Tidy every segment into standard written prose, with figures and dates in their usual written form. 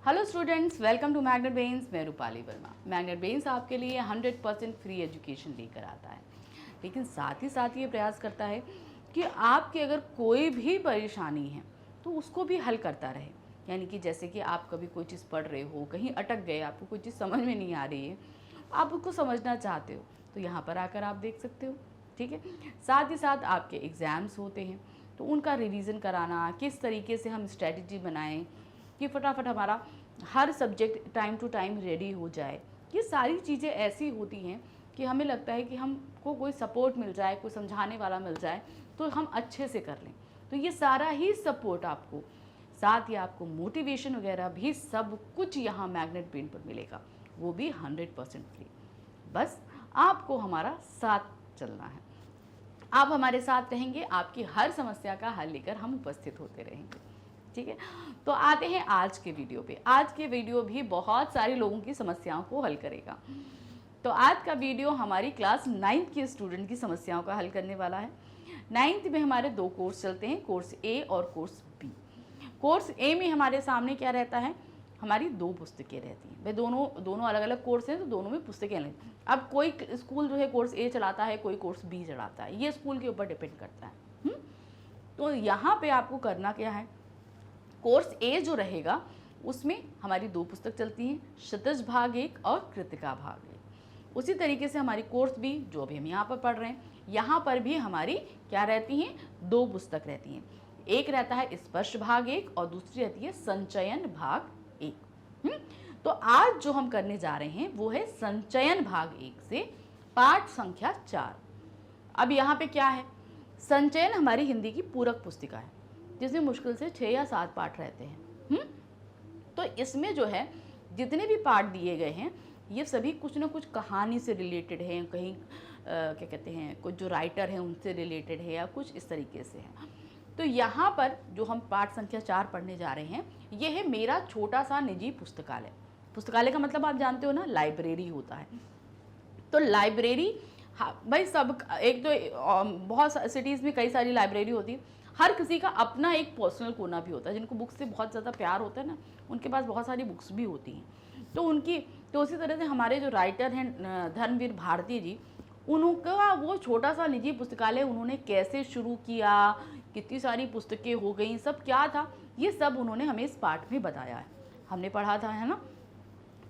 Hello students, welcome to magnet brains. मैं Rupali Verma. Magnet brains आपके लिए 100% फ्री एजुकेशन लेकर आता है, लेकिन साथ ही साथ ये प्रयास करता है कि आपकी अगर कोई भी परेशानी है तो उसको भी हल करता रहे। यानी कि जैसे कि आप कभी कोई चीज़ पढ़ रहे हो, कहीं अटक गए, आपको कोई चीज़ समझ में नहीं आ रही है, आप उसको समझना चाहते हो तो यहाँ पर आकर आप देख सकते हो। ठीक है, साथ ही साथ आपके एग्ज़ाम्स होते हैं तो उनका रिवीजन कराना, किस तरीके से हम स्ट्रेटजी बनाएं कि फटाफट हमारा हर subject time to time ready हो जाए। ये सारी चीज़ें ऐसी होती हैं कि हमें लगता है कि हमको कोई सपोर्ट मिल जाए, कोई समझाने वाला मिल जाए तो हम अच्छे से कर लें। तो ये सारा ही सपोर्ट आपको, साथ ही आपको मोटिवेशन वगैरह भी सब कुछ यहाँ मैग्नेट ब्रेन पर मिलेगा, वो भी 100% फ्री। बस आपको हमारा साथ चलना है। आप हमारे साथ रहेंगे, आपकी हर समस्या का हल लेकर हम उपस्थित होते रहेंगे। ठीक है, तो आते हैं आज के वीडियो पे। आज के वीडियो भी बहुत सारे लोगों की समस्याओं को हल करेगा। तो आज का वीडियो हमारी क्लास 9th के स्टूडेंट की समस्याओं का हल करने वाला है। 9th में हमारे 2 कोर्स चलते हैं, कोर्स ए और कोर्स बी। कोर्स ए में हमारे सामने क्या रहता है, हमारी 2 पुस्तकें रहती हैं। भाई दोनों अलग अलग कोर्स हैं तो दोनों में पुस्तकें अलग। अब कोई स्कूल जो है कोर्स ए चलाता है, कोई कोर्स बी चलाता है, ये स्कूल के ऊपर डिपेंड करता है। तो यहाँ पे आपको करना क्या है, कोर्स ए जो रहेगा उसमें हमारी 2 पुस्तक चलती हैं, क्षितिज भाग 1 और कृतिका भाग 1। उसी तरीके से हमारी कोर्स बी जो भी हम यहाँ पर पढ़ रहे हैं, यहाँ पर भी हमारी क्या रहती हैं, 2 पुस्तक रहती हैं। एक रहता है स्पर्श भाग 1 और दूसरी रहती है संचयन भाग 1। तो आज जो हम करने जा रहे हैं वो है संचयन भाग 1 से पाठ संख्या 4। अब यहाँ पे क्या है, संचयन हमारी हिंदी की पूरक पुस्तिका है जिसमें मुश्किल से 6 या 7 पाठ रहते हैं। तो इसमें जो है जितने भी पाठ दिए गए हैं ये सभी कुछ ना कुछ कहानी से रिलेटेड है, कहीं क्या कहते हैं, कुछ जो राइटर हैं उनसे रिलेटेड है या कुछ इस तरीके से है। तो यहाँ पर जो हम पाठ संख्या 4 पढ़ने जा रहे हैं ये है मेरा छोटा सा निजी पुस्तकालय। पुस्तकालय का मतलब आप जानते हो ना, लाइब्रेरी होता है। तो लाइब्रेरी, हाँ भाई, सब एक तो बहुत सिटीज़ में कई सारी लाइब्रेरी होती है, हर किसी का अपना एक पर्सनल कोना भी होता है। जिनको बुक्स से बहुत ज़्यादा प्यार होता है ना, उनके पास बहुत सारी बुक्स भी होती हैं। तो उसी तरह से हमारे जो राइटर हैं धर्मवीर भारती जी, उनका वो छोटा सा निजी पुस्तकालय उन्होंने कैसे शुरू किया, कितनी सारी पुस्तकें हो गई, सब क्या था, ये सब उन्होंने हमें इस पाठ में बताया है, हमने पढ़ा था, है ना।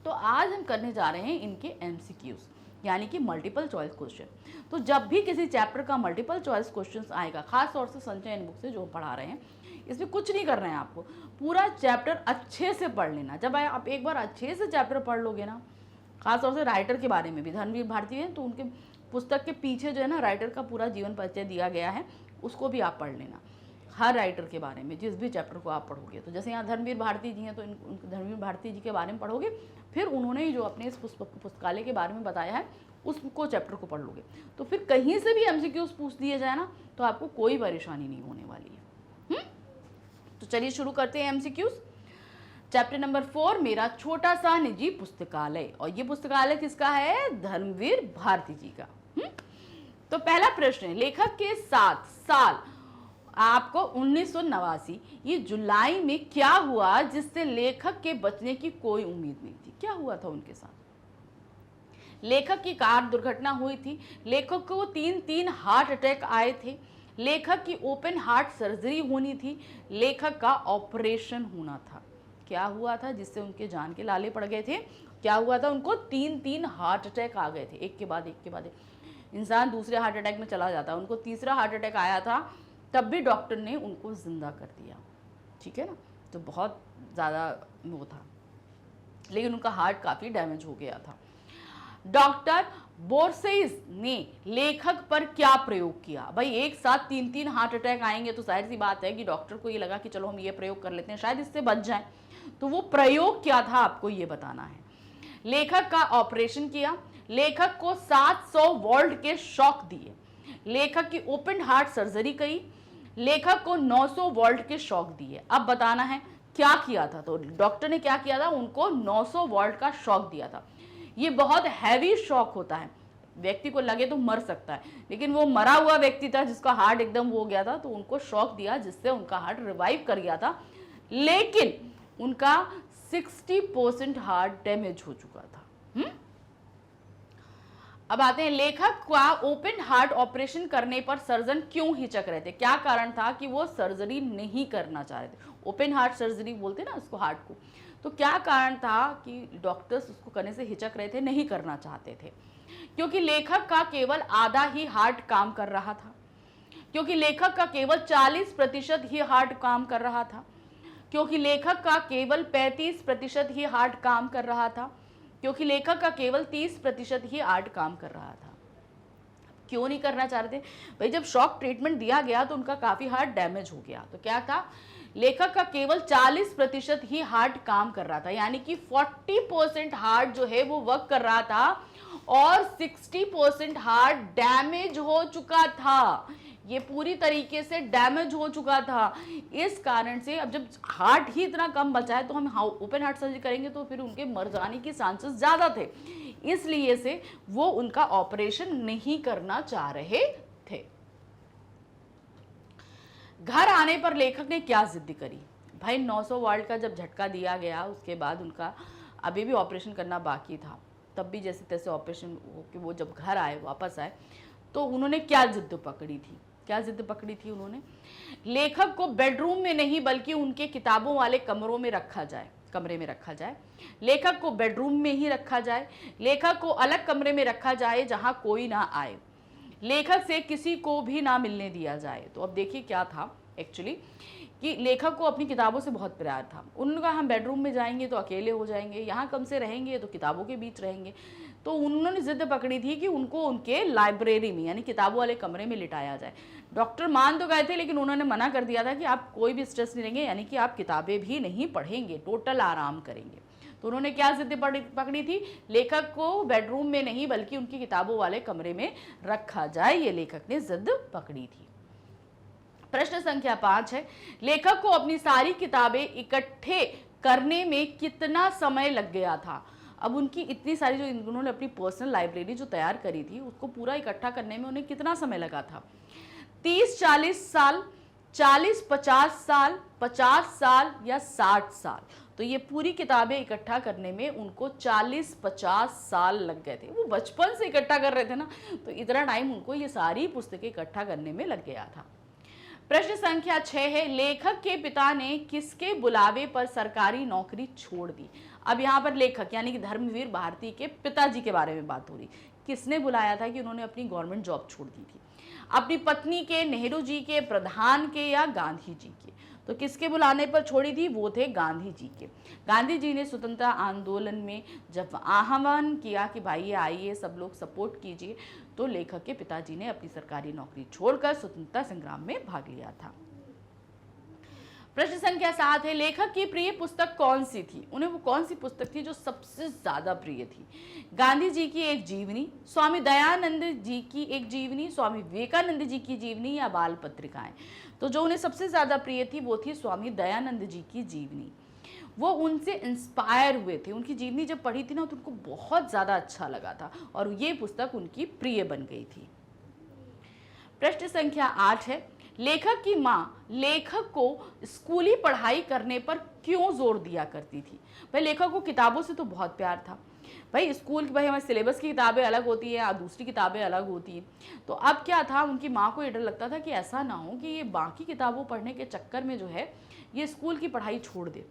तो आज हम करने जा रहे हैं इनके MCQs यानी कि मल्टीपल चॉइस क्वेश्चन। तो जब भी किसी चैप्टर का मल्टीपल चॉइस क्वेश्चन आएगा, खास तौर से संचयन बुक से जो पढ़ा रहे हैं, इसमें कुछ नहीं करना है आपको, पूरा चैप्टर अच्छे से पढ़ लेना। जब आप एक बार अच्छे से चैप्टर पढ़ लोगे ना, खास तौर से राइटर के बारे में भी, धर्मवीर भारती हैं तो उनके पुस्तक के पीछे जो है ना राइटर का पूरा जीवन परिचय दिया गया है, उसको भी आप पढ़ लेना। हर राइटर के बारे में जिस भी चैप्टर को आप पढ़ोगे, तो जैसे यहाँ धर्मवीर भारती जी हैं तो धर्मवीर भारती जी के बारे में पढ़ोगे, फिर उन्होंने जो अपने इस पुस्तकालय के बारे में बताया है उसको चैप्टर को पढ़ लोगे, तो फिर कहीं से भी MCQs पूछ दिए जाए ना तो आपको कोई परेशानी नहीं होने वाली है। तो चलिए शुरू करते हैं MCQs। चैप्टर नंबर 4, मेरा छोटा सा निजी पुस्तकालय। और ये पुस्तकालय किसका है, धर्मवीर भारती जी का। तो पहला प्रश्न है, लेखक के साथ साल आपको 1989 ये जुलाई में क्या हुआ जिससे लेखक के बचने की कोई उम्मीद नहीं थी। क्या हुआ था उनके साथ, लेखक की कार दुर्घटना हुई थी, लेखक को 3 हार्ट अटैक आए थे, लेखक की ओपन हार्ट सर्जरी होनी थी, लेखक का ऑपरेशन होना था। क्या हुआ था जिससे उनके जान के लाले पड़ गए थे, क्या हुआ था, उनको 3 हार्ट अटैक आ गए थे, एक के बाद एक। इंसान दूसरे हार्ट अटैक में चला जाता है, उनको तीसरा हार्ट अटैक आया था, तब भी डॉक्टर ने उनको जिंदा कर दिया। ठीक है ना, तो बहुत ज़्यादा वो था, लेकिन उनका हार्ट काफ़ी डैमेज हो गया था। डॉक्टर बोर्सेस ने लेखक पर क्या प्रयोग किया। भाई एक साथ 3 हार्ट अटैक आएंगे तो जाहिर सी बात है कि डॉक्टर को ये लगा कि चलो हम ये प्रयोग कर लेते हैं, शायद इससे बच जाए। तो वो प्रयोग क्या था आपको ये बताना है। लेखक का ऑपरेशन किया, लेखक को 700 वोल्ट के शॉक दिए, लेखक की ओपन हार्ट सर्जरी की, लेखक को 900 वोल्ट के शॉक दिए। अब बताना है क्या किया था। तो डॉक्टर ने क्या किया था, उनको 900 वोल्ट का शॉक दिया था। ये बहुत हैवी शॉक होता है, व्यक्ति को लगे तो मर सकता है, लेकिन वो मरा हुआ व्यक्ति था जिसका हार्ट एकदम हो गया था, तो उनको शॉक दिया जिससे उनका हार्ट रिवाइव कर गया था। लेकिन उनका 60% हार्ट डैमेज हो चुका था। अब आते हैं, लेखक का ओपन हार्ट ऑपरेशन करने पर सर्जन क्यों हिचक रहे थे? क्या कारण था कि वो सर्जरी नहीं करना चाह रहे थे? ओपन हार्ट सर्जरी बोलते ना उसको, हार्ट को। तो क्या कारण था कि डॉक्टर्स उसको करने से हिचक रहे थे, नहीं करना चाहते थे? क्योंकि लेखक का केवल आधा ही हार्ट काम कर रहा था, क्योंकि लेखक का केवल 40% ही हार्ट काम कर रहा था, क्योंकि लेखक का केवल 35% ही हार्ट काम कर रहा था, क्योंकि लेखक का केवल 30% ही हार्ट काम कर रहा था। क्यों नहीं करना चाह रहे थे भाई? जब शॉक ट्रीटमेंट दिया गया तो उनका काफी हार्ट डैमेज हो गया। तो क्या था, लेखक का केवल 40% ही हार्ट काम कर रहा था, यानी कि 40% हार्ट जो है वो वर्क कर रहा था और 60% हार्ट डैमेज हो चुका था। ये पूरी तरीके से डैमेज हो चुका था। इस कारण से अब जब हार्ट ही इतना कम बचा है तो हम ओपन हार्ट सर्जरी करेंगे तो फिर उनके मर जाने के चांसेस ज्यादा थे, इसलिए से वो उनका ऑपरेशन नहीं करना चाह रहे थे। घर आने पर लेखक ने क्या जिद करी? भाई 900 वाल्ट का जब झटका दिया गया उसके बाद उनका अभी भी ऑपरेशन करना बाकी था, तब भी जैसे तैसे ऑपरेशन होके वो जब घर आए, वापस आए, तो उन्होंने क्या जिद पकड़ी थी? क्या जिद पकड़ी थी उन्होंने? लेखक को बेडरूम में नहीं बल्कि उनके किताबों वाले कमरे में रखा जाए। लेखक को बेडरूम में ही रखा जाए, लेखक को अलग कमरे में रखा जाए जहां कोई ना आए, लेखक से किसी को भी ना मिलने दिया जाए। तो अब देखिए क्या था एक्चुअली कि लेखक को अपनी किताबों से बहुत प्यार था। उनका हम बेडरूम में जाएंगे तो अकेले हो जाएंगे, यहाँ कम से रहेंगे तो किताबों के बीच रहेंगे। तो उन्होंने जिद पकड़ी थी कि उनको उनके लाइब्रेरी में यानी किताबों वाले कमरे में लिटाया जाए। डॉक्टर मान तो गए थे लेकिन उन्होंने मना कर दिया था कि आप कोई भी स्ट्रेस नहीं लेंगे, यानी कि आप किताबें भी नहीं पढ़ेंगे, टोटल आराम करेंगे। तो उन्होंने क्या जिद पकड़ी थी? लेखक को बेडरूम में नहीं बल्कि उनकी किताबों वाले कमरे में रखा जाए, ये लेखक ने जिद पकड़ी थी। प्रश्न संख्या 5 है, लेखक को अपनी सारी किताबें इकट्ठे करने में कितना समय लग गया था? अब उनकी इतनी सारी जो उन्होंने अपनी पर्सनल लाइब्रेरी जो तैयार करी थी उसको पूरा इकट्ठा करने में उन्हें कितना समय लगा था? 30-40 साल, 40-50 साल, 50 साल या 60 साल? तो ये पूरी किताबें इकट्ठा करने में उनको 40-50 साल लग गए थे। वो बचपन से इकट्ठा कर रहे थे ना, तो इतना टाइम उनको ये सारी पुस्तकें इकट्ठा करने में लग गया था। प्रश्न संख्या 6 है, लेखक के पिता ने किसके बुलावे पर सरकारी नौकरी छोड़ दी? अब यहाँ पर लेखक यानी कि धर्मवीर भारती के पिताजी के बारे में बात हो रही। किसने बुलाया था कि उन्होंने अपनी गवर्नमेंट जॉब छोड़ दी थी? अपनी पत्नी के, नेहरू जी के, प्रधान के या गांधी जी के? तो किसके बुलाने पर छोड़ी थी? वो थे गांधी जी के। गांधी जी ने स्वतंत्रता आंदोलन में जब आह्वान किया कि भाई आइए सब लोग सपोर्ट कीजिए, तो लेखक के पिताजी ने अपनी सरकारी नौकरी छोड़कर स्वतंत्रता संग्राम में भाग लिया था। प्रश्न संख्या 7 है, लेखक की प्रिय पुस्तक कौन सी थी? उन्हें वो कौन सी पुस्तक थी जो सबसे ज्यादा प्रिय थी? गांधी जी की एक जीवनी, स्वामी दयानंद जी की एक जीवनी, स्वामी विवेकानंद जी की जीवनी या बाल पत्रिकाएं? तो जो उन्हें सबसे ज्यादा प्रिय थी वो थी स्वामी दयानंद जी की जीवनी। वो उनसे इंस्पायर हुए थे, उनकी जीवनी जब पढ़ी थी ना तो उनको बहुत ज्यादा अच्छा लगा था और ये पुस्तक उनकी प्रिय बन गई थी। प्रश्न संख्या 8 है, लेखक की माँ लेखक को स्कूली पढ़ाई करने पर क्यों जोर दिया करती थी? भाई लेखक को किताबों से तो बहुत प्यार था। भाई स्कूल की, भाई हमारे सिलेबस की किताबें अलग होती है और दूसरी किताबें अलग होती हैं। तो अब क्या था, उनकी माँ को ये डर लगता था कि ऐसा ना हो कि ये बाकी किताबों पढ़ने के चक्कर में जो है ये स्कूल की पढ़ाई छोड़ दे।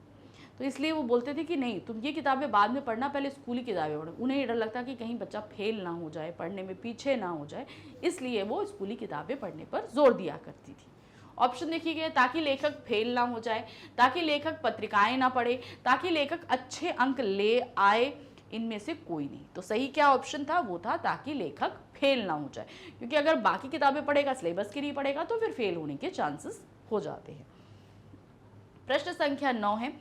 तो इसलिए वो बोलते थे कि नहीं, तुम ये किताबें बाद में पढ़ना, पहले स्कूली किताबें पढ़ो। उन्हें ये डर लगता कि कहीं बच्चा फेल ना हो जाए, पढ़ने में पीछे ना हो जाए, इसलिए वो स्कूली किताबें पढ़ने पर जोर दिया करती थी। ऑप्शन देखिए गए, ताकि लेखक फेल ना हो जाए, ताकि लेखक पत्रिकाएं ना पढ़े, ताकि लेखक अच्छे अंक ले आए, इनमें से कोई नहीं। तो सही क्या ऑप्शन था? वो था ताकि लेखक फेल ना हो जाए, क्योंकि अगर बाकी किताबें पढ़ेगा, सिलेबस की नहीं पढ़ेगा, तो फिर फेल होने के चांसेस हो जाते हैं। प्रश्न संख्या 9 है,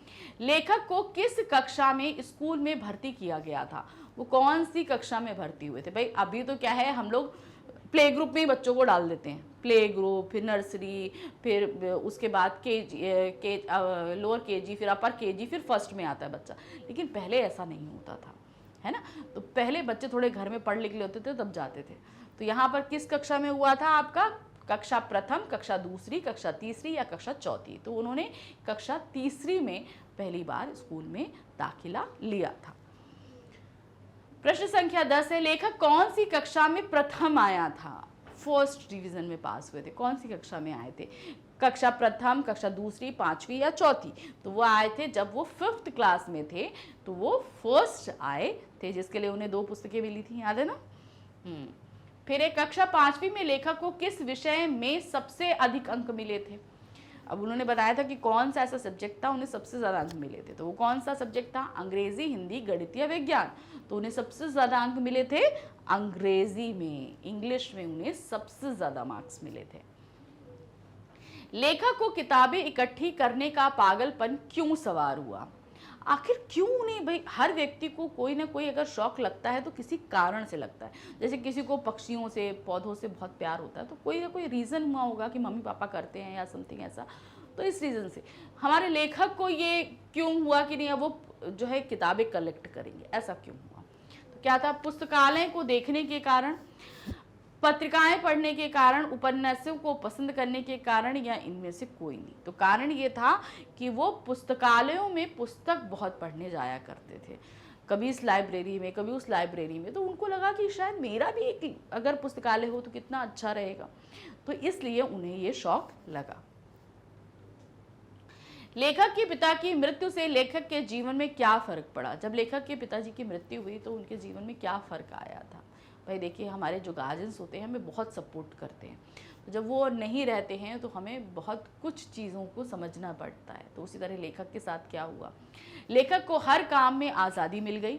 लेखक को किस कक्षा में स्कूल में भर्ती किया गया था? वो कौन सी कक्षा में भर्ती हुए थे? भाई अभी तो क्या है, हम लोग प्ले ग्रुप में ही बच्चों को डाल देते हैं, प्ले ग्रुप, फिर नर्सरी, फिर उसके बाद लोअर केजी, फिर अपर केजी, फिर फर्स्ट में आता है बच्चा। लेकिन पहले ऐसा नहीं होता था, है ना। तो पहले बच्चे थोड़े घर में पढ़ लिख लेते थे तब जाते थे। तो यहाँ पर किस कक्षा में हुआ था आपका? कक्षा प्रथम, कक्षा दूसरी, कक्षा तीसरी या कक्षा चौथी। तो उन्होंने कक्षा तीसरी में पहली बार स्कूल में दाखिला लिया था। प्रश्न संख्या 10 है, लेखक कौन सी कक्षा में प्रथम आया था? फर्स्ट डिवीजन में पास हुए थे। कौन सी कक्षा में आए थे? कक्षा प्रथम, कक्षा दूसरी, पांचवी या चौथी? तो वो आए थे जब वो 5th क्लास में थे, तो वो फर्स्ट आए थे, जिसके लिए उन्हें 2 पुस्तकें मिली थी, याद है ना। फिर एक कक्षा 5वीं में लेखक को किस विषय में सबसे अधिक अंक मिले थे? अब उन्होंने बताया था कि कौन सा ऐसा सब्जेक्ट था उन्हें सबसे ज़्यादा अंक मिले थे। तो वो कौन सा सब्जेक्ट था? अंग्रेजी, हिंदी, गणित या विज्ञान? तो उन्हें सबसे ज़्यादा अंक मिले थे अंग्रेजी में, इंग्लिश में उन्हें सबसे ज़्यादा मार्क्स मिले थे। लेखक को किताबें इकट्ठी करने का पागलपन क्यों सवार हुआ? आखिर क्यों उन्हें, भाई हर व्यक्ति को कोई ना कोई अगर शौक लगता है तो किसी कारण से लगता है। जैसे किसी को पक्षियों से, पौधों से बहुत प्यार होता है, तो कोई ना कोई रीज़न हुआ होगा कि मम्मी पापा करते हैं या समथिंग ऐसा। तो इस रीज़न से हमारे लेखक को ये क्यों हुआ कि नहीं अब वो जो है किताबें कलेक्ट करेंगे, ऐसा क्यों हुआ? तो क्या था? पुस्तकालय को देखने के कारण, पत्रिकाएं पढ़ने के कारण, उपन्यासों को पसंद करने के कारण, या इनमें से कोई नहीं। तो कारण ये था कि वो पुस्तकालयों में पुस्तक बहुत पढ़ने जाया करते थे, कभी इस लाइब्रेरी में, कभी उस लाइब्रेरी में। तो उनको लगा कि शायद मेरा भी एक अगर पुस्तकालय हो तो कितना अच्छा रहेगा, तो इसलिए उन्हें ये शौक लगा। लेखक के पिता की मृत्यु से लेखक के जीवन में क्या फर्क पड़ा? जब लेखक के पिताजी की मृत्यु हुई तो उनके जीवन में क्या फर्क आया था? भाई देखिए, हमारे जो गार्जियंस होते हैं हमें बहुत सपोर्ट करते हैं, तो जब वो नहीं रहते हैं तो हमें बहुत कुछ चीज़ों को समझना पड़ता है। तो उसी तरह लेखक के साथ क्या हुआ? लेखक को हर काम में आज़ादी मिल गई।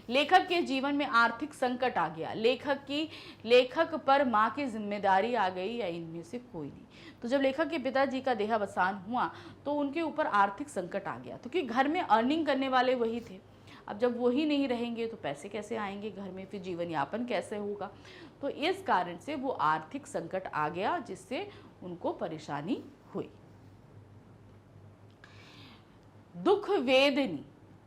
लेखक के जीवन में आर्थिक संकट आ गया। लेखक पर माँ की जिम्मेदारी आ गई, या इनमें से कोई नहीं? तो जब लेखक के पिताजी का देहावसान हुआ तो उनके ऊपर आर्थिक संकट आ गया, क्योंकि घर में अर्निंग करने वाले वही थे। अब जब वही नहीं रहेंगे तो पैसे कैसे आएंगे घर में, फिर जीवन यापन कैसे होगा? तो इस कारण से वो आर्थिक संकट आ गया, जिससे उनको परेशानी हुई। दुख वेदनी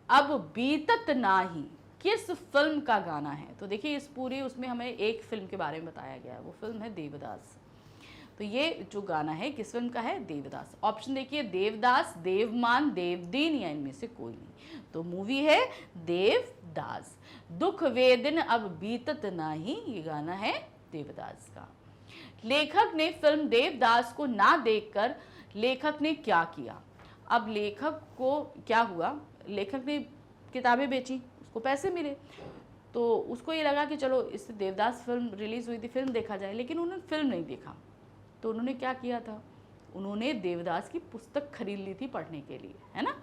अब बीतत नाही किस फिल्म का गाना है? तो देखिए, इस पूरी उसमें हमें एक फिल्म के बारे में बताया गया है, वो फिल्म है देवदास। तो ये जो गाना है किस फिल्म का है? देवदास। ऑप्शन देखिए, देवदास, देवमान, देवदीन, या इनमें से कोई नहीं। तो मूवी है देवदास। दुख वेदन अब बीतत नाही, ये गाना है देवदास का। लेखक ने फिल्म देवदास को ना देखकर लेखक ने क्या किया? अब लेखक को क्या हुआ? लेखक ने किताबें बेची, उसको पैसे मिले, तो उसको ये लगा कि चलो इससे देवदास फिल्म रिलीज हुई थी, फिल्म देखा जाए, लेकिन उन्होंने फिल्म नहीं देखा। तो उन्होंने क्या किया था? उन्होंने देवदास की पुस्तक खरीद ली थी पढ़ने के लिए, है ना।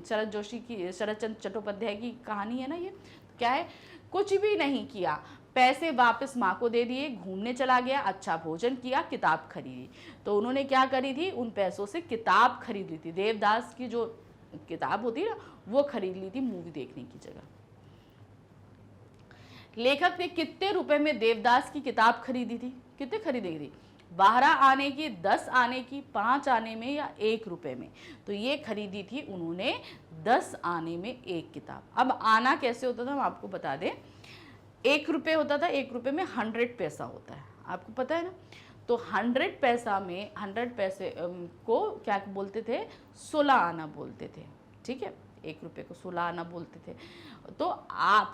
शरद जोशी की, शरद चंद्र चट्टोपाध्याय की कहानी है ना ये। क्या है? कुछ भी नहीं किया, पैसे वापस माँ को दे दिए, घूमने चला गया, अच्छा भोजन किया, किताब खरीदी। तो उन्होंने क्या करी थी? उन पैसों से किताब खरीद ली थी, देवदास की जो किताब होती है ना, वो खरीद ली थी मूवी देखने की जगह। लेखक ने कितने रुपए में देवदास की किताब खरीदी थी? कितने खरीदी थी? 12 आने की, 10 आने की, 5 आने में, या 1 रुपए में? तो ये खरीदी थी उन्होंने 10 आने में एक किताब। अब आना कैसे होता था हम आपको बता दें। 1 रुपये होता था, 1 रुपये में 100 पैसा होता है, आपको पता है ना। तो 100 पैसा में 100 पैसे को क्या बोलते थे? 16 आना बोलते थे, ठीक है। 1 रुपये को 16 आना बोलते थे। तो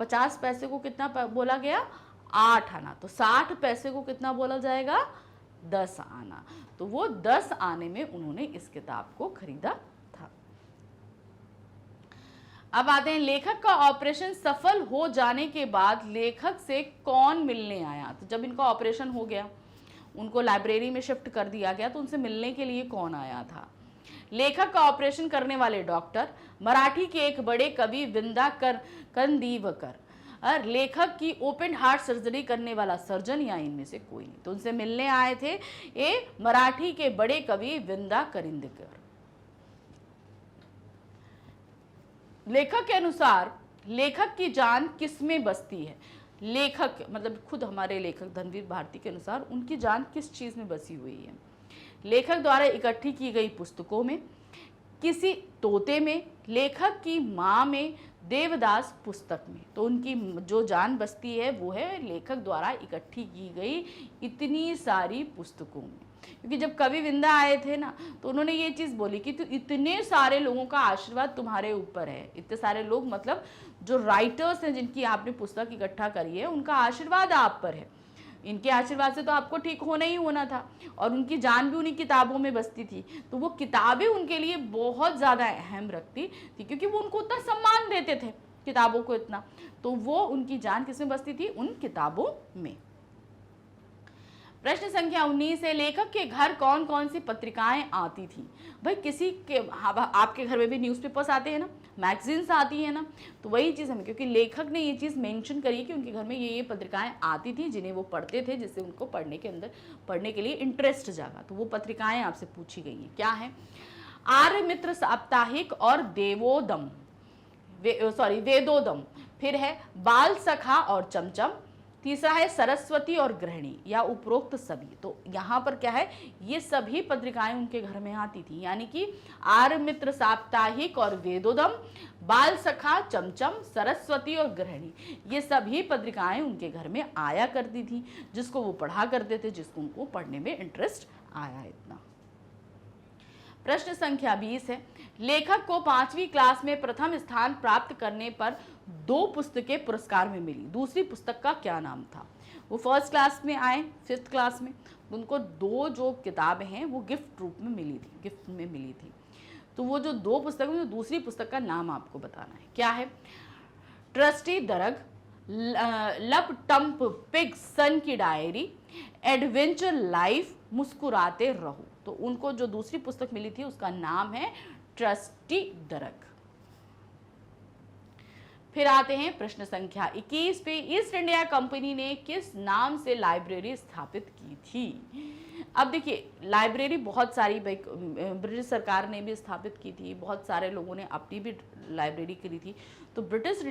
50 पैसे को कितना बोला गया? 8 आना। तो 60 पैसे को कितना बोला जाएगा? 10 आना। तो वो 10 आने में उन्होंने इस किताब को खरीदा था। अब आते हैं, लेखक का ऑपरेशन सफल हो जाने के बाद लेखक से कौन मिलने आया? तो जब इनका ऑपरेशन हो गया, उनको लाइब्रेरी में शिफ्ट कर दिया गया, तो उनसे मिलने के लिए कौन आया था? लेखक का ऑपरेशन करने वाले डॉक्टर, मराठी के एक बड़े कवि विंदा कंदीवकर, और लेखक की ओपन हार्ट सर्जरी करने वाला सर्जन, या इनमें से कोई नहीं? तो उनसे मिलने आए थे ये मराठी के बड़े कवि विंदा कंदीवकर। लेखक के अनुसार लेखक की जान किसमें बसती है? लेखक मतलब खुद हमारे लेखक धनवीर भारती के अनुसार उनकी जान किस चीज में बसी हुई है? लेखक द्वारा इकट्ठी की गई पुस्तकों में, किसी तोते में, लेखक की माँ में, देवदास पुस्तक में। तो उनकी जो जान बसती है वो है लेखक द्वारा इकट्ठी की गई इतनी सारी पुस्तकों में। क्योंकि जब कवि विंदा आए थे ना, तो उन्होंने ये चीज़ बोली कि तो इतने सारे लोगों का आशीर्वाद तुम्हारे ऊपर है। इतने सारे लोग मतलब जो राइटर्स हैं जिनकी आपने पुस्तक इकट्ठा करी है, उनका आशीर्वाद आप पर है। इनके आशीर्वाद से तो आपको ठीक होना ही होना था। और उनकी जान भी उन्हीं किताबों में बसती थी। तो वो किताबें उनके लिए बहुत ज़्यादा अहम रखती थी, क्योंकि वो उनको उतना सम्मान देते थे किताबों को इतना। तो वो उनकी जान किसमें बसती थी? उन किताबों में। प्रश्न संख्या 19 है, लेखक के घर कौन कौन सी पत्रिकाएं आती थी? भाई किसी के आपके घर में भी न्यूज़पेपर्स आते हैं ना, मैगजीन्स आती है ना, तो वही चीज़ हमें, क्योंकि लेखक ने ये चीज़ मेंशन करी है कि उनके घर में ये पत्रिकाएं आती थी जिन्हें वो पढ़ते थे, जिससे उनको पढ़ने के लिए इंटरेस्ट जागा। तो वो पत्रिकाएं आपसे पूछी गई हैं। क्या है? आर्य मित्र साप्ताहिक और वेदोदम। फिर है बाल सखा और चमचम। तीसरा है सरस्वती और गृहिणी या उपरोक्त सभी। तो यहाँ पर क्या है, ये सभी पत्रिकाएं उनके घर में आती थी, यानी कि आर्य मित्र साप्ताहिक और वेदोदम, बाल सखा, चमचम, सरस्वती और गृहिणी, ये सभी पत्रिकाएं उनके घर में आया करती थी, जिसको वो पढ़ा करते थे, जिसको उनको पढ़ने में इंटरेस्ट आया इतना। प्रश्न संख्या 20 है, लेखक को 5वीं क्लास में प्रथम स्थान प्राप्त करने पर 2 पुस्तकें पुरस्कार में मिली। दूसरी पुस्तक का क्या नाम था? वो फर्स्ट क्लास में आए, 5th क्लास में, उनको 2 जो किताबें हैं वो गिफ्ट रूप में मिली थी। तो वो जो 2 पुस्तक में, दूसरी पुस्तक का नाम आपको बताना है। क्या है? ट्रस्टी दरग, लप टम्प पिग सन की डायरी, एडवेंचर लाइफ, मुस्कुराते रहो। तो उनको जो दूसरी पुस्तक मिली थी उसका नाम है ट्रस्टी दरग। फिर आते हैं प्रश्न संख्या 21 पे, ईस्ट इंडिया कंपनी ने किस नाम से लाइब्रेरी स्थापित की थी? अब देखिए, लाइब्रेरी बहुत सारी ब्रिटिश सरकार ने भी स्थापित की थी, बहुत सारे लोगों ने अपनी भी लाइब्रेरी करी थी। तो ब्रिटिश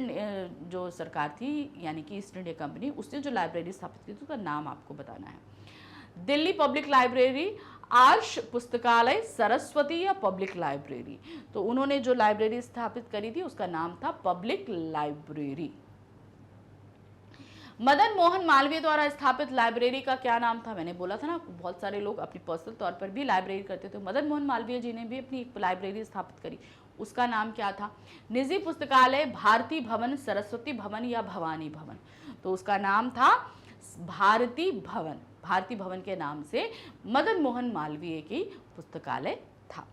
जो सरकार थी, यानी कि ईस्ट इंडिया कंपनी, उसने जो लाइब्रेरी स्थापित की थी उसका नाम आपको बताना है। दिल्ली पब्लिक लाइब्रेरी, आर्ष पुस्तकालय, सरस्वती या पब्लिक लाइब्रेरी। तो उन्होंने जो लाइब्रेरी स्थापित करी थी उसका नाम था पब्लिक लाइब्रेरी। मदन मोहन मालवीय द्वारा स्थापित लाइब्रेरी का क्या नाम था? मैंने बोला था ना, बहुत सारे लोग अपनी पर्सनल तौर पर भी लाइब्रेरी करते थे। मदन मोहन मालवीय जी ने भी अपनी एक लाइब्रेरी स्थापित करी, उसका नाम क्या था? निजी पुस्तकालय, भारती भवन, सरस्वती भवन या भवानी भवन। तो उसका नाम था भारती भवन। भारती भवन के नाम से मदन मोहन मालवीय की पुस्तकालय था।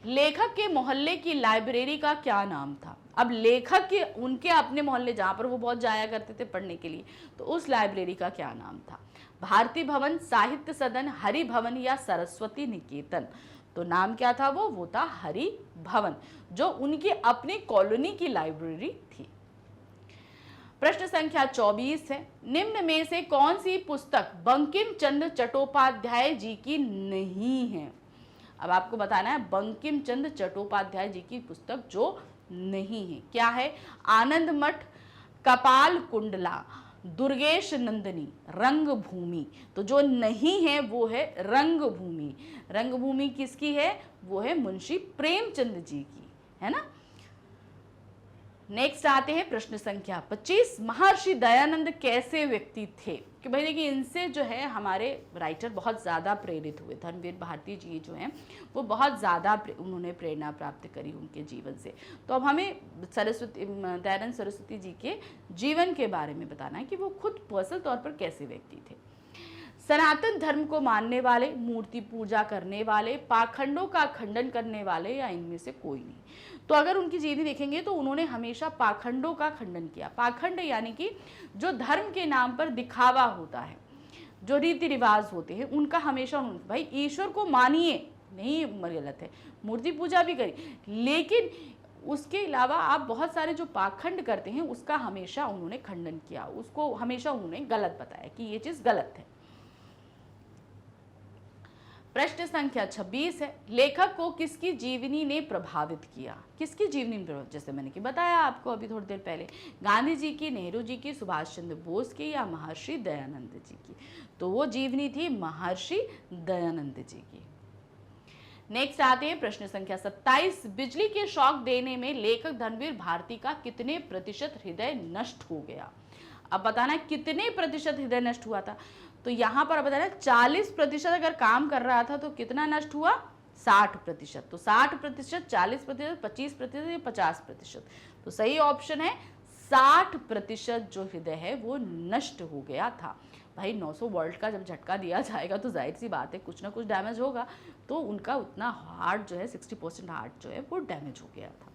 लेखक के मोहल्ले की लाइब्रेरी का क्या नाम था? अब लेखक के उनके अपने मोहल्ले जहां पर वो बहुत जाया करते थे पढ़ने के लिए, तो उस लाइब्रेरी का क्या नाम था? भारती भवन, साहित्य सदन, हरि भवन या सरस्वती निकेतन। तो नाम क्या था? वो था हरि भवन, जो उनकी अपनी कॉलोनी की लाइब्रेरी थी। प्रश्न संख्या 24 है, निम्न में से कौन सी पुस्तक बंकिम चंद्र चट्टोपाध्याय जी की नहीं है? अब आपको बताना है बंकिम चंद्र चट्टोपाध्याय जी की पुस्तक जो नहीं है। क्या है? आनंद मठ, कपाल कुंडला, दुर्गेश नंदिनी, रंगभूमि। तो जो नहीं है वो है रंगभूमि। रंगभूमि किसकी है? वो है मुंशी प्रेमचंद जी की, है ना। नेक्स्ट आते हैं प्रश्न संख्या 25, महर्षि दयानंद कैसे व्यक्ति थे? कि भाई देखिए, इनसे जो है हमारे राइटर बहुत ज़्यादा प्रेरित हुए। धर्मवीर भारती जी जो हैं वो बहुत ज़्यादा उन्होंने प्रेरणा प्राप्त करी उनके जीवन से। तो अब हमें दयानंद सरस्वती जी के जीवन के बारे में बताना है कि वो खुद पर्सनल तौर पर कैसे व्यक्ति थे। सनातन धर्म को मानने वाले, मूर्ति पूजा करने वाले, पाखंडों का खंडन करने वाले या इनमें से कोई नहीं। तो अगर उनकी जीवनी देखेंगे तो उन्होंने हमेशा पाखंडों का खंडन किया। पाखंड यानी कि जो धर्म के नाम पर दिखावा होता है, जो रीति रिवाज होते हैं, उनका हमेशा भाई ईश्वर को मानिए, नहीं गलत है, मूर्ति पूजा भी करिए, लेकिन उसके अलावा आप बहुत सारे जो पाखंड करते हैं उसका हमेशा उन्होंने खंडन किया, उसको हमेशा उन्होंने गलत बताया कि ये चीज़ गलत है। प्रश्न संख्या 26 है, लेखक को किसकी जीवनी ने प्रभावित किया? किसकी जीवनी में? जैसे मैंने कि बताया आपको अभी थोड़ी देर पहले, गांधी जी की, नेहरू जी की, सुभाष चंद्र बोस की या महर्षि दयानंद जी की। तो वो जीवनी थी महर्षि दयानंद जी की। नेक्स्ट आते हैं प्रश्न संख्या 27। बिजली के शॉक देने में लेखक धनवीर भारती का कितने प्रतिशत हृदय नष्ट हो गया? अब बताना कितने प्रतिशत हृदय नष्ट हुआ था। तो यहां पर बताना 40% अगर काम कर रहा था तो कितना नष्ट हुआ? 60%। तो 60%, 40%, 25% या 50%। तो सही ऑप्शन है 60% जो हृदय है वो नष्ट हो गया था। भाई 900 वोल्ट का जब झटका दिया जाएगा तो जाहिर सी बात है कुछ ना कुछ डैमेज होगा। तो उनका उतना हार्ट जो है 60% हार्ट जो है वो डैमेज हो गया था।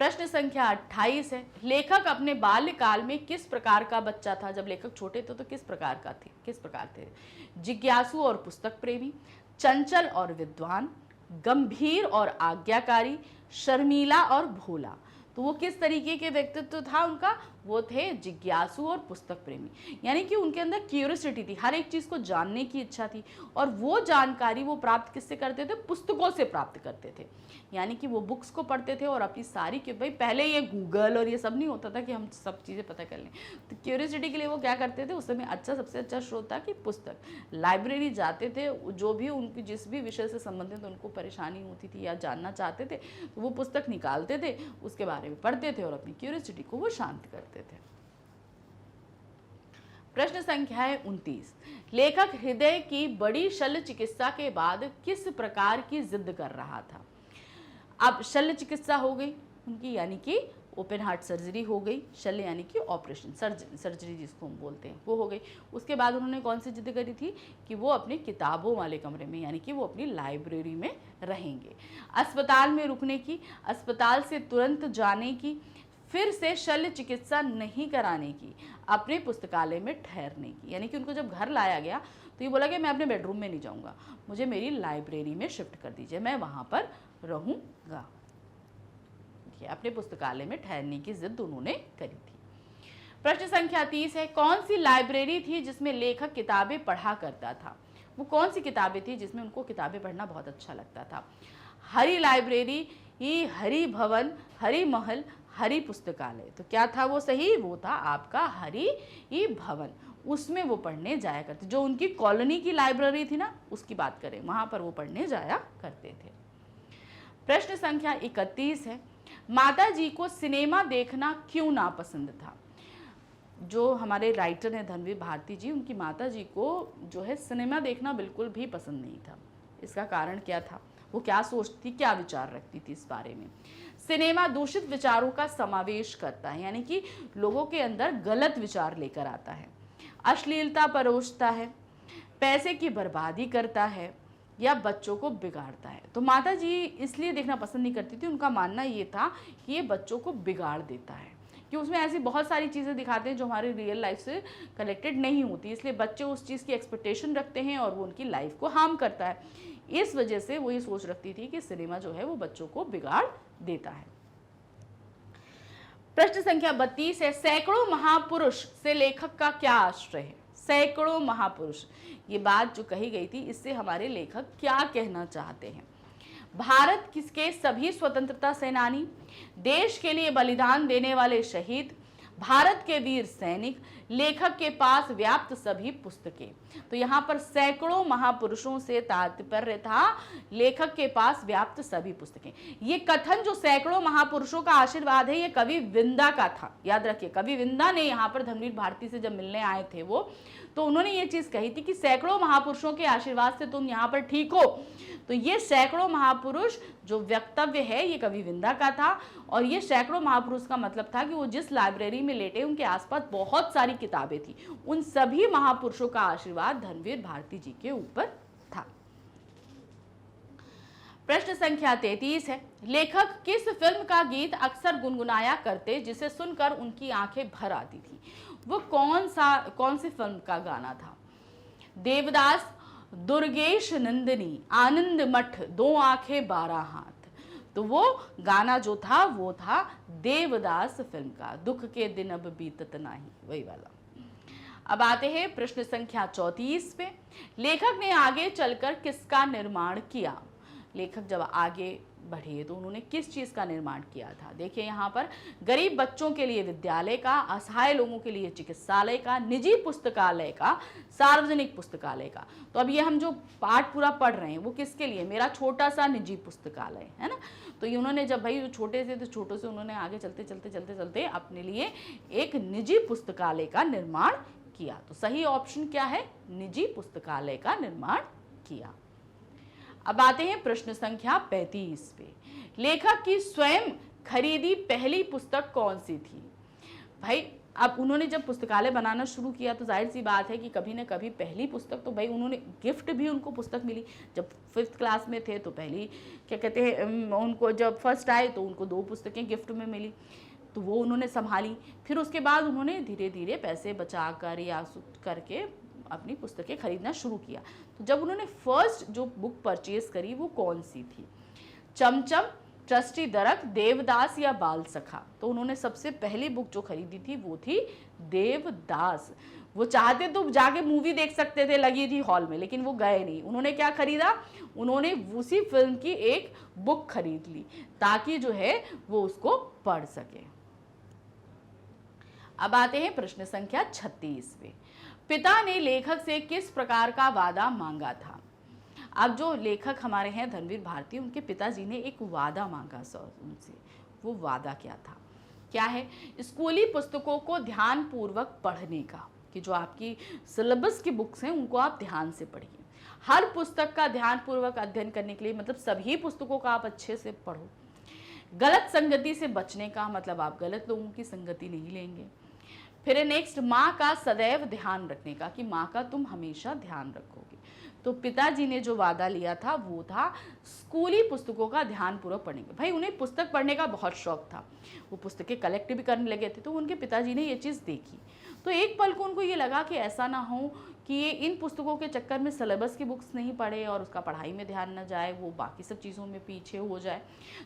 प्रश्न संख्या 28 है। लेखक अपने बाल्यकाल में किस प्रकार का बच्चा था? जब लेखक छोटे थे तो किस प्रकार थे? जिज्ञासु और पुस्तक प्रेमी, चंचल और विद्वान, गंभीर और आज्ञाकारी, शर्मीला और भोला। तो वो किस तरीके के व्यक्तित्व था उनका? वो थे जिज्ञासु और पुस्तक प्रेमी, यानी कि उनके अंदर क्यूरियोसिटी थी, हर एक चीज को जानने की इच्छा थी। और वो जानकारी वो प्राप्त किससे करते थे? पुस्तकों से प्राप्त करते थे। यानी कि वो बुक्स को पढ़ते थे और अपनी सारी कि भाई पहले ये गूगल और ये सब नहीं होता था कि हम सब चीज़ें पता कर लें। तो क्यूरियोसिटी के लिए वो क्या करते थे? उस समय सबसे अच्छा स्रोत था कि पुस्तक। लाइब्रेरी जाते थे, जो भी उनकी जिस भी विषय से संबंधित उनको परेशानी होती थी या जानना चाहते थे तो वो पुस्तक निकालते थे, उसके बारे में पढ़ते थे और अपनी क्यूरियोसिटी को वो शांत करते थे। प्रश्न संख्या है 29। लेखक हृदय की बड़ी शल्य चिकित्सा के बाद किस प्रकार की जिद कर रहा था? अब शल्य चिकित्सा हो गई उनकी, यानी कि ओपन हार्ट सर्जरी हो गई। शल्य यानी कि ऑपरेशन, सर्जरी जिसको हम बोलते हैं वो हो गई। उसके बाद उन्होंने कौन सी जिद करी थी? कि वो अपने किताबों वाले कमरे में, यानी कि वो अपनी लाइब्रेरी में रहेंगे। अस्पताल में रुकने की, अस्पताल से तुरंत जाने की, फिर से शल्य चिकित्सा नहीं कराने की, अपने पुस्तकालय में ठहरने की। यानी कि उनको जब घर लाया गया तो ये बोला कि मैं अपने बेडरूम में नहीं जाऊंगा, मुझे मेरी लाइब्रेरी में शिफ्ट कर दीजिए, मैं वहां पर रहूंगा। अपने पुस्तकालय में ठहरने की जिद उन्होंने करी थी। प्रश्न संख्या 30 है। कौन सी लाइब्रेरी थी जिसमें लेखक किताबें पढ़ा करता था? वो कौन सी किताबें थी जिसमें उनको किताबें पढ़ना बहुत अच्छा लगता था? हरि लाइब्रेरी, हरि भवन, हरि महल, हरि पुस्तकालय। तो क्या था वो सही? वो था आपका हरि भवन। उसमें वो पढ़ने जाया करते, जो उनकी कॉलोनी की लाइब्रेरी थी ना उसकी बात करें, वहां पर वो पढ़ने जाया करते थे। प्रश्न संख्या 31 है। माता जी को सिनेमा देखना क्यों नापसंद था? जो हमारे राइटर हैं धनवीर भारती जी, उनकी माता जी को जो है सिनेमा देखना बिल्कुल भी पसंद नहीं था। इसका कारण क्या था? वो क्या सोचती, क्या विचार रखती थी इस बारे में? सिनेमा दूषित विचारों का समावेश करता है, यानी कि लोगों के अंदर गलत विचार लेकर आता है, अश्लीलता परोसता है, पैसे की बर्बादी करता है या बच्चों को बिगाड़ता है। तो माता जी इसलिए देखना पसंद नहीं करती थी, उनका मानना ये था कि ये बच्चों को बिगाड़ देता है, कि उसमें ऐसी बहुत सारी चीज़ें दिखाते हैं जो हमारी रियल लाइफ से कनेक्टेड नहीं होती, इसलिए बच्चे उस चीज़ की एक्सपेक्टेशन रखते हैं और वो उनकी लाइफ को हार्म करता है। इस वजह से वो ये सोच रखती थी कि सिनेमा जो है वो बच्चों को बिगाड़ देता है। प्रश्न संख्या 32 है। सैकड़ों महापुरुष से लेखक का क्या आश्रय है? सैकड़ों महापुरुष, ये बात जो कही गई थी इससे हमारे लेखक क्या कहना चाहते हैं? भारत किसके सभी स्वतंत्रता सेनानी, देश के लिए बलिदान देने वाले शहीद, भारत के वीर सैनिक, लेखक के पास व्याप्त सभी पुस्तकें। तो यहाँ पर सैकड़ों महापुरुषों से तात्पर्य था लेखक के पास व्याप्त सभी पुस्तकें। ये कथन जो सैकड़ों महापुरुषों का आशीर्वाद है ये कवि विंदा का था। याद रखिए, कवि विंदा ने यहाँ पर धनवीर भारती से जब मिलने आए थे वो, तो उन्होंने ये चीज कही थी कि सैकड़ों महापुरुषों के आशीर्वाद से तुम यहाँ पर ठीक हो। तो ये सैकड़ों महापुरुष जो वक्तव्य है ये कवि विंदा का था, और ये सैकड़ों महापुरुष का मतलब था कि वो जिस लाइब्रेरी में लेटे उनके आसपास बहुत सारी किताबें थी, उन सभी महापुरुषों का आशीर्वाद धनवीर भारती जी के ऊपर था। प्रश्न संख्या 33 है। लेखक किस फिल्म का गीत अक्सर गुनगुनाया करते जिसे सुनकर उनकी आंखें भर आती थी? वो कौन सी फिल्म का गाना था? देवदास, दुर्गेश नंदिनी, आनंद मठ, दो आंखें 12 हाथ। तो वो गाना जो था वो था देवदास फिल्म का, दुख के दिन अब बीतत नाही, वही वाला। अब आते हैं प्रश्न संख्या 34 पे। लेखक ने आगे चलकर किसका निर्माण किया? लेखक जब आगे बढ़े तो उन्होंने किस चीज़ का निर्माण किया था। देखिए यहाँ पर गरीब बच्चों के लिए विद्यालय का, असहाय लोगों के लिए चिकित्सालय का, निजी पुस्तकालय का, सार्वजनिक पुस्तकालय का। तो अब ये हम जो पाठ पूरा पढ़ रहे हैं वो किसके लिए, मेरा छोटा सा निजी पुस्तकालय है ना। तो ये उन्होंने जब भाई छोटे से, तो छोटों से उन्होंने आगे चलते चलते चलते चलते अपने लिए एक निजी पुस्तकालय का निर्माण किया। तो सही ऑप्शन क्या है, निजी पुस्तकालय का निर्माण किया। अब आते हैं प्रश्न संख्या 35 पे। लेखक की स्वयं खरीदी पहली पुस्तक कौन सी थी। भाई अब उन्होंने जब पुस्तकालय बनाना शुरू किया तो जाहिर सी बात है कि कभी ना कभी पहली पुस्तक तो भाई उन्होंने गिफ्ट भी, उनको पुस्तक मिली जब 5th क्लास में थे तो पहली क्या कहते हैं उनको जब फर्स्ट आए तो उनको 2 पुस्तकें गिफ्ट में मिली, तो वो उन्होंने संभाली। फिर उसके बाद उन्होंने धीरे धीरे पैसे बचा कर या करके अपनी पुस्तकें खरीदना शुरू किया। तो जब उन्होंने फर्स्ट जो बुक परचेज करी वो कौन सी थी, चमचम, ट्रस्टी दरक, देवदास या बाल सखा। तो उन्होंने सबसे पहली बुक जो खरीदी थी वो थी देवदास। वो चाहते तो जाके मूवी देख सकते थे, लगी थी हॉल में, लेकिन वो गए नहीं। उन्होंने क्या खरीदा, उन्होंने उसी फिल्म की एक बुक खरीद ली ताकि जो है वो उसको पढ़ सके। अब आते हैं प्रश्न संख्या 36 पे। पिता ने लेखक से किस प्रकार का वादा मांगा था। अब जो लेखक हमारे हैं धर्मवीर भारती, उनके पिताजी ने एक वादा मांगा उनसे। वो वादा क्या था, क्या है, स्कूली पुस्तकों को ध्यान पूर्वक पढ़ने का, कि जो आपकी सिलेबस की बुक्स हैं उनको आप ध्यान से पढ़िए। हर पुस्तक का ध्यान पूर्वक अध्ययन करने के लिए मतलब सभी पुस्तकों का आप अच्छे से पढ़ो। गलत संगति से बचने का मतलब आप गलत लोगों की संगति नहीं लेंगे। फिर नेक्स्ट, माँ का सदैव ध्यान रखने का, कि माँ का तुम हमेशा ध्यान रखोगे। तो पिताजी ने जो वादा लिया था वो था स्कूली पुस्तकों का ध्यानपूर्वक पढ़ने का। भाई उन्हें पुस्तक पढ़ने का बहुत शौक था, वो पुस्तकें कलेक्ट भी करने लगे थे। तो उनके पिताजी ने ये चीज़ देखी, तो एक पल को उनको ये लगा कि ऐसा ना हो कि ये इन पुस्तकों के चक्कर में सिलेबस की बुक्स नहीं पढ़े और उसका पढ़ाई में ध्यान न जाए, वो बाकी सब चीज़ों में पीछे हो जाए।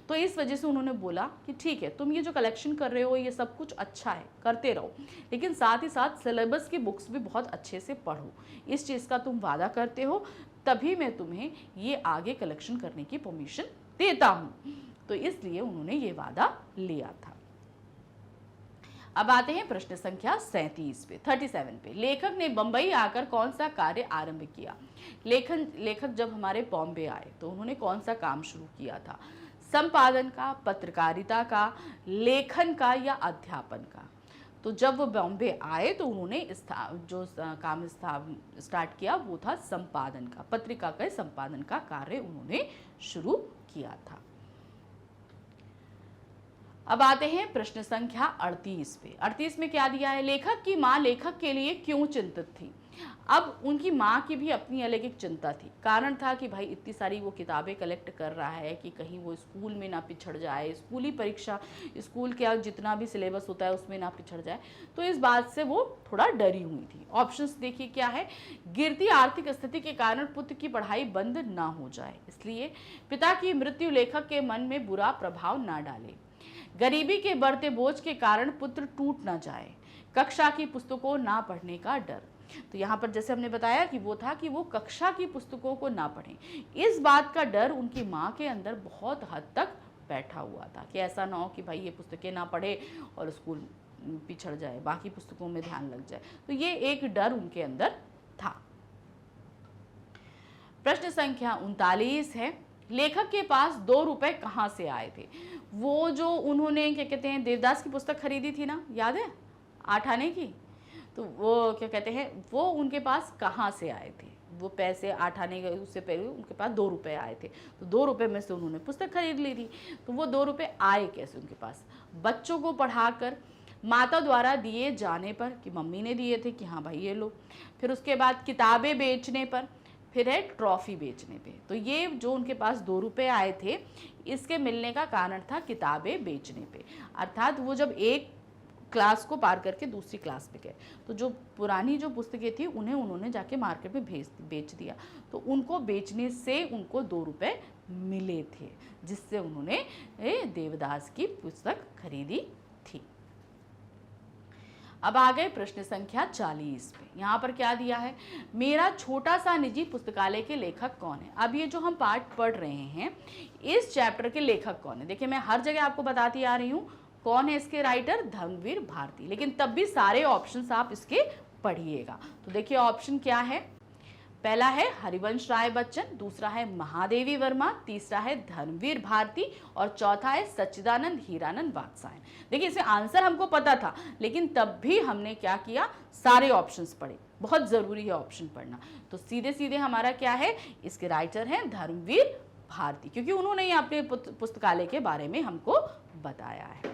तो इस वजह से उन्होंने बोला कि ठीक है, तुम ये जो कलेक्शन कर रहे हो ये सब कुछ अच्छा है, करते रहो, लेकिन साथ ही साथ सिलेबस की बुक्स भी बहुत अच्छे से पढ़ो। इस चीज़ का तुम वादा करते हो तभी मैं तुम्हें ये आगे कलेक्शन करने की परमिशन देता हूँ। तो इसलिए उन्होंने ये वादा लिया था। अब आते हैं प्रश्न संख्या 37 पे, 37 पे। लेखक ने बंबई आकर कौन सा कार्य आरंभ किया। लेखक जब हमारे बॉम्बे आए तो उन्होंने कौन सा काम शुरू किया था, संपादन का, पत्रकारिता का, लेखन का या अध्यापन का। तो जब वो बॉम्बे आए तो उन्होंने जो काम स्टार्ट किया वो था संपादन का, पत्रिका के संपादन का कार्य उन्होंने शुरू किया था। अब आते हैं प्रश्न संख्या 38 पे। 38 में क्या दिया है, लेखक की माँ लेखक के लिए क्यों चिंतित थी। अब उनकी माँ की भी अपनी अलग एक चिंता थी। कारण था कि भाई इतनी सारी वो किताबें कलेक्ट कर रहा है कि कहीं वो स्कूल में ना पिछड़ जाए, स्कूली परीक्षा, स्कूल का जितना भी सिलेबस होता है उसमें ना पिछड़ जाए। तो इस बात से वो थोड़ा डरी हुई थी। ऑप्शंस देखिए क्या है, गिरती आर्थिक स्थिति के कारण पुत्र की पढ़ाई बंद ना हो जाए इसलिए, पिता की मृत्यु लेखक के मन में बुरा प्रभाव ना डाले, गरीबी के बढ़ते बोझ के कारण पुत्र टूट ना जाए, कक्षा की पुस्तकों ना पढ़ने का डर। तो यहाँ पर जैसे हमने बताया कि वो था कि वो कक्षा की पुस्तकों को ना पढ़ें, इस बात का डर उनकी माँ के अंदर बहुत हद तक बैठा हुआ था कि ऐसा ना हो कि भाई ये पुस्तकें ना पढ़े और स्कूल पिछड़ जाए, बाकी पुस्तकों में ध्यान लग जाए। तो ये एक डर उनके अंदर था। प्रश्न संख्या 39 है, लेखक के पास 2 रुपए कहाँ से आए थे। वो जो उन्होंने क्या कहते हैं देवदास की पुस्तक खरीदी थी ना, याद है 8 आने की, तो वो क्या कहते हैं वो उनके पास कहाँ से आए थे। वो पैसे 8 आने के उससे पहले उनके पास 2 रुपए आए थे, तो 2 रुपए में से उन्होंने पुस्तक खरीद ली थी। तो वो 2 रुपए आए कैसे उनके पास, बच्चों को पढ़ाकर, माता द्वारा दिए जाने पर कि मम्मी ने दिए थे कि हाँ भाई ये लो, फिर उसके बाद किताबें बेचने पर, फिर है ट्रॉफी बेचने पे। तो ये जो उनके पास 2 रुपए आए थे इसके मिलने का कारण था किताबें बेचने पे। अर्थात वो जब एक क्लास को पार करके दूसरी क्लास पे गए तो जो पुरानी जो पुस्तकें थी उन्हें उन्होंने जाके मार्केट में बेच दिया, तो उनको बेचने से उनको 2 रुपए मिले थे, जिससे उन्होंने देवदास की पुस्तक खरीदी थी। अब आ गए प्रश्न संख्या 40 पे। यहाँ पर क्या दिया है, मेरा छोटा सा निजी पुस्तकालय के लेखक कौन है। अब ये जो हम पाठ पढ़ रहे हैं, इस चैप्टर के लेखक कौन है। देखिए मैं हर जगह आपको बताती आ रही हूँ कौन है इसके राइटर, धर्मवीर भारती, लेकिन तब भी सारे ऑप्शंस आप इसके पढ़िएगा। तो देखिए ऑप्शन क्या है, पहला है हरिवंश राय बच्चन, दूसरा है महादेवी वर्मा, तीसरा है धर्मवीर भारती और चौथा है सच्चिदानंद हीरानंद वात्सायन। देखिए इसमें आंसर हमको पता था, लेकिन तब भी हमने क्या किया, सारे ऑप्शंस पढ़े। बहुत जरूरी है ऑप्शन पढ़ना। तो सीधे सीधे हमारा क्या है, इसके राइटर हैं धर्मवीर भारती, क्योंकि उन्होंने ही अपने पुस्तकालय के बारे में हमको बताया है।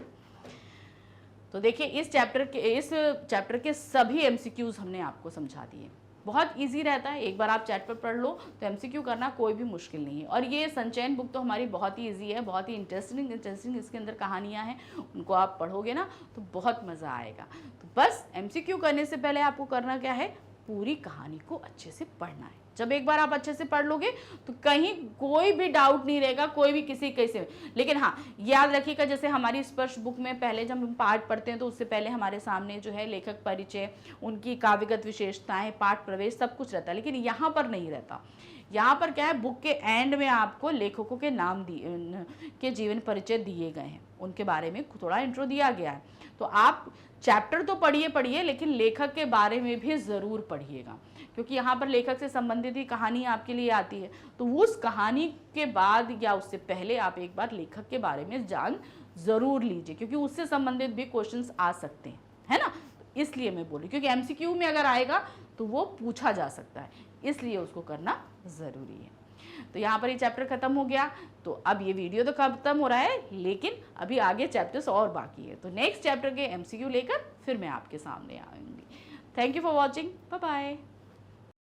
तो देखिए इस चैप्टर के सभी एमसीक्यूज हमने आपको समझा दिए। बहुत इजी रहता है, एक बार आप चैप्टर पढ़ लो तो एमसीक्यू करना कोई भी मुश्किल नहीं है। और ये संचयन बुक तो हमारी बहुत ही इजी है, बहुत ही इंटरेस्टिंग इसके अंदर कहानियाँ हैं, उनको आप पढ़ोगे ना तो बहुत मज़ा आएगा। तो बस एमसीक्यू करने से पहले आपको करना क्या है, पूरी कहानी को अच्छे से पढ़ना है। जब एक बार आप अच्छे से पढ़ लोगे तो कहीं कोई भी डाउट नहीं रहेगा, कोई भी किसी कैसे। लेकिन हाँ याद रखिएगा, जैसे हमारी स्पर्श बुक में पहले जब हम पाठ पढ़ते हैं तो उससे पहले हमारे सामने जो है लेखक परिचय, उनकी काव्यगत विशेषताएं, पाठ प्रवेश सब कुछ रहता है, लेकिन यहाँ पर नहीं रहता। यहाँ पर क्या है, बुक के एंड में आपको लेखकों के नाम के जीवन परिचय दिए गए हैं, उनके बारे में थोड़ा इंट्रो दिया गया है। तो आप चैप्टर तो पढ़िए, लेकिन लेखक के बारे में भी ज़रूर पढ़िएगा, क्योंकि यहाँ पर लेखक से संबंधित ही कहानी आपके लिए आती है। तो उस कहानी के बाद या उससे पहले आप एक बार लेखक के बारे में जान ज़रूर लीजिए, क्योंकि उससे संबंधित भी क्वेश्चंस आ सकते हैं, है ना। तो इसलिए मैं बोली, क्योंकि एमसीक्यू में अगर आएगा तो वो पूछा जा सकता है, इसलिए उसको करना ज़रूरी है। तो यहाँ पर ये चैप्टर खत्म हो गया। तो अब ये वीडियो तो खत्म हो रहा है, लेकिन अभी आगे चैप्टर्स और बाकी है। तो नेक्स्ट चैप्टर के एमसीक्यू लेकर फिर मैं आपके सामने आऊँगी। Thank you for watching, bye bye.